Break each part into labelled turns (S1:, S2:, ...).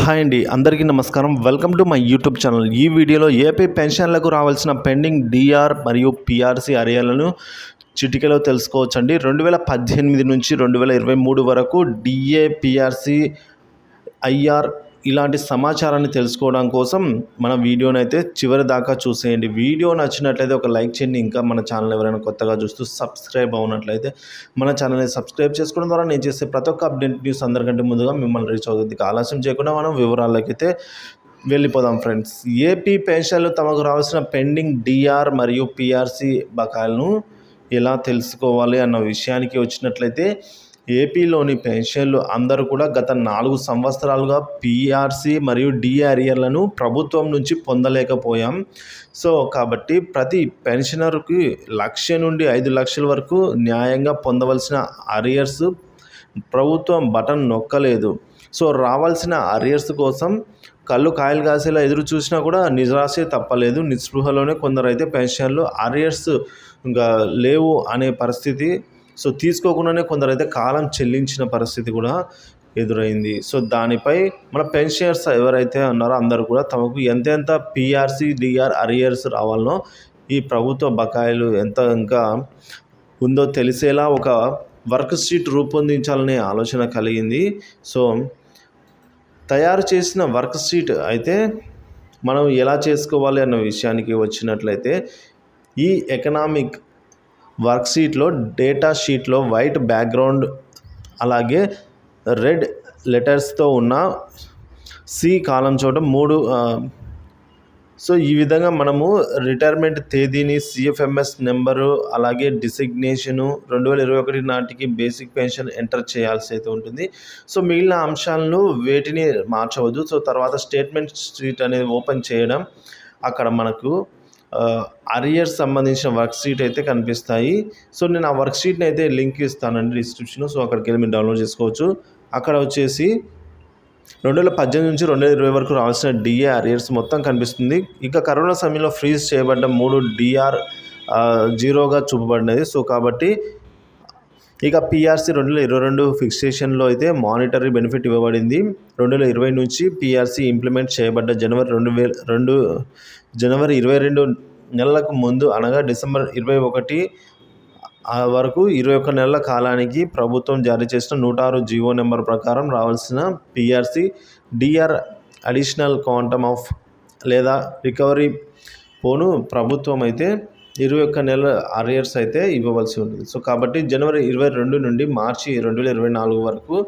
S1: Hi అండి, అందరికీ నమస్కారం. Welcome to my YouTube channel. ఈ వీడియోలో ఏపీ పెన్షన్లకు రావాల్సిన పెండింగ్ డిఆర్ మరియు పిఆర్సీ అర్హతలను చిటికెలో తెలుసుకోవచ్చండి. 2018 నుంచి 2023 వరకు డిఏ, పిఆర్సీ, ఐఆర్ ఇలాంటి సమాచారాన్ని తెలుసుకోవడం కోసం మన వీడియోని అయితే చివరి దాకా చూసేయండి. వీడియో నచ్చినట్లయితే ఒక లైక్ చేయండి. ఇంకా మన ఛానల్ ఎవరైనా కొత్తగా చూస్తూ సబ్స్క్రైబ్ అవునట్లయితే మన ఛానల్ని సబ్స్క్రైబ్ చేసుకోవడం ద్వారా నేను చేసే ప్రతి ఒక్క అప్డేట్ న్యూస్ అందరికంటే ముందుగా మిమ్మల్ని రీచ్ అవుతుంది. ఆలస్యం చేయకుండా మనం వివరాలకైతే వెళ్ళిపోదాం ఫ్రెండ్స్. ఏపీ పెన్షన్లు తమకు రావాల్సిన పెండింగ్ డిఆర్ మరియు పిఆర్సీ బకాయిలను ఎలా తెలుసుకోవాలి అన్న విషయానికి వచ్చినట్లయితే, ఏపీలోని పెన్షన్లు అందరూ కూడా గత 4 సంవత్సరాలుగా పిఆర్సీ మరియు డిఆర్ఏలను ప్రభుత్వం నుంచి పొందలేకపోయాం. సో కాబట్టి ప్రతి పెన్షనర్కి 1,00,000 నుండి 5,00,000 వరకు న్యాయంగా పొందవలసిన అరియర్స్ ప్రభుత్వం బటన్ నొక్కలేదు. సో రావాల్సిన అరియర్స్ కోసం కళ్ళు కాయలు కాసేలా ఎదురు చూసినా కూడా నిరాశే తప్పలేదు. నిస్పృహలోనే కొందరైతే పెన్షన్లు అరియర్స్ ఇంకా లేవు అనే పరిస్థితి, సో తీసుకోకుండానే కొందరైతే కాలం చెల్లించిన పరిస్థితి కూడా ఎదురైంది. సో దానిపై మన పెన్షనర్స్ ఎవరైతే ఉన్నారో అందరూ కూడా తమకు ఎంతెంత పిఆర్సీ, డిఆర్ అరియర్స్ రావాలనో, ఈ ప్రభుత్వ బకాయిలు ఎంత ఇంకా ఉందో తెలిసేలా ఒక వర్క్ షీట్ రూపొందించాలనే ఆలోచన కలిగింది. సో తయారు చేసిన వర్క్ షీట్ అయితే మనం ఎలా చేసుకోవాలి అన్న విషయానికి వచ్చినట్లయితే, ఈ ఎకనామిక్ వర్క్ షీట్లో డేటా షీట్లో వైట్ బ్యాక్గ్రౌండ్ అలాగే రెడ్ లెటర్స్తో ఉన్న సి కాలం చోట 3 సో ఈ విధంగా మనము రిటైర్మెంట్ తేదీని, సిఎఫ్ఎంఎస్ నెంబరు అలాగే డిసిగ్నేషను 2021 నాటికి బేసిక్ పెన్షన్ ఎంటర్ చేయాల్సి అయితే ఉంటుంది. సో మిగిలిన అంశాలను వేటిని మార్చవద్దు. సో తర్వాత స్టేట్మెంట్ షీట్ అనేది ఓపెన్ చేయడం, అక్కడ మనకు అరియర్స్ సంబంధించిన వర్క్ షీట్ అయితే కనిపిస్తాయి. సో నేను ఆ వర్క్ షీట్ని అయితే లింక్ ఇస్తానండి డిస్క్రిప్షన్లో. సో అక్కడికి వెళ్ళి మీరు డౌన్లోడ్ చేసుకోవచ్చు. అక్కడ వచ్చేసి 2018 నుంచి 2020 వరకు రావాల్సిన డిఏ అరియర్స్ మొత్తం కనిపిస్తుంది. ఇక కరోనా సమయంలో ఫ్రీజ్ చేయబడ్డ 3 డిఆర్ జీరోగా చూపబడినది. సో కాబట్టి ఇక పిఆర్సీ 2022 ఫిక్సేషన్లో అయితే మానిటరీ బెనిఫిట్ ఇవ్వబడింది. 2020 నుంచి పిఆర్సీ ఇంప్లిమెంట్ చేయబడ్డ జనవరి 22 నెలలకు ముందు అనగా డిసెంబర్ 21 వరకు 21 నెలల కాలానికి ప్రభుత్వం జారీ చేసిన 106 జీవో నెంబర్ ప్రకారం రావాల్సిన PRC, DR additional quantum of లేదా రికవరీ పోను ప్రభుత్వం అయితే 21 నెలల అరియర్స్ అయితే ఇవ్వవలసి ఉంటుంది. సో కాబట్టి జనవరి 22 నుండి మార్చి 2024 వరకు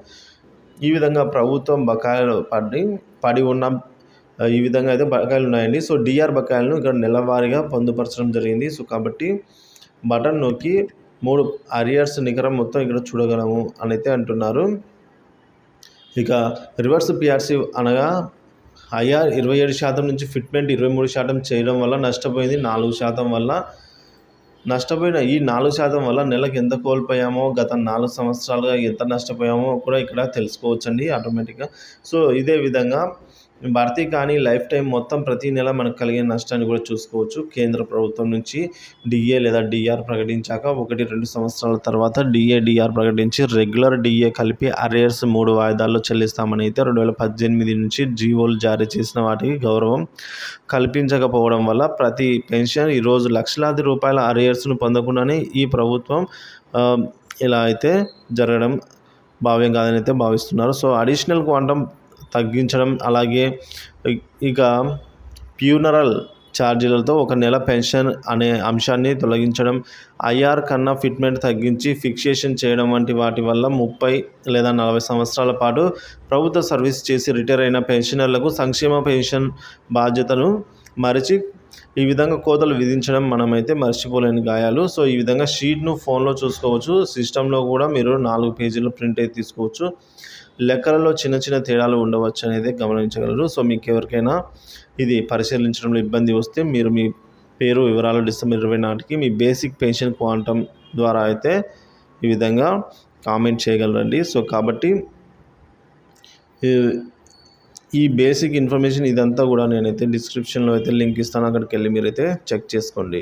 S1: ఈ విధంగా ప్రభుత్వం బకాయిలు పడి ఉన్న ఈ విధంగా అయితే బకాయిలు ఉన్నాయండి. సో డిఆర్ బకాయిలను ఇక్కడ నెలవారీగా పొందుపరచడం జరిగింది. సో కాబట్టి బటన్ నొక్కి 3 అరియర్స్ నికరం మొత్తం ఇక్కడ చూడగలము అని అయితే అంటున్నారు. ఇక రివర్స్ పిఆర్సీ అనగా ఐఆర్ 27% నుంచి ఫిట్మెంట్ 23% చేయడం వల్ల నష్టపోయింది 4% వల్ల. నష్టపోయిన ఈ 4% వల్ల నెలకు ఎంత కోల్పోయామో, గత 4 సంవత్సరాలుగా ఎంత నష్టపోయామో కూడా ఇక్కడ తెలుసుకోవచ్చండి ఆటోమేటిక్గా. సో ఇదే విధంగా భర్తీ కానీ లైఫ్ టైం మొత్తం ప్రతి నెల మనకు కలిగే నష్టాన్ని కూడా చూసుకోవచ్చు. కేంద్ర ప్రభుత్వం నుంచి డిఏ లేదా డిఆర్ ప్రకటించాక 1-2 సంవత్సరాల తర్వాత డిఏ, డిఆర్ ప్రకటించి రెగ్యులర్ డిఏ కలిపి అరియర్స్ 3 వాయిదాల్లో చెల్లిస్తామని అయితే 2018 నుంచి జీవోలు జారీ చేసిన వాటికి గౌరవం కల్పించకపోవడం వల్ల ప్రతి పెన్షన్ ఈరోజు లక్షలాది రూపాయల అరియర్స్ను పొందకుండానే ఈ ప్రభుత్వం ఇలా అయితే జరగడం భావ్యం కాదని అయితే భావిస్తున్నారు. సో అడిషనల్ క్వాంటమ్ తగ్గించడం, అలాగే ఇక ఫ్యూనరల్ ఛార్జీలతో 1 నెల పెన్షన్ అనే అంశాన్ని తొలగించడం, ఐఆర్ కన్నా ఫిట్మెంట్ తగ్గించి ఫిక్సేషన్ చేయడం వంటి వాటి వల్ల 30 లేదా 40 సంవత్సరాల పాటు ప్రభుత్వ సర్వీస్ చేసి రిటైర్ అయిన పెన్షనర్లకు సంక్షేమ పెన్షన్ బాధ్యతను మరిచి ఈ విధంగా కోతలు విధించడం మనమైతే మర్చిపోలేని గాయాలు. సో ఈ విధంగా షీట్ను ఫోన్లో చూసుకోవచ్చు. సిస్టంలో కూడా మీరు 4 పేజీలు ప్రింట్ అయితే తీసుకోవచ్చు. లెక్కలలో చిన్న చిన్న తేడాలు ఉండవచ్చు అనేది గమనించగలరు. సో మీకు ఎవరికైనా ఇది పరిశీలించడంలో ఇబ్బంది వస్తే మీరు మీ పేరు వివరాలు డిసెంబర్ 20 నాటికి మీ బేసిక్ పెన్షన్ క్వాంటమ్ ద్వారా అయితే ఈ విధంగా కామెంట్ చేయగలరండి. సో కాబట్టి ఈ బేసిక్ ఇన్ఫర్మేషన్ ఇదంతా కూడా నేనైతే డిస్క్రిప్షన్లో అయితే లింక్ ఇస్తాను. అక్కడికి వెళ్ళి మీరైతే చెక్ చేసుకోండి.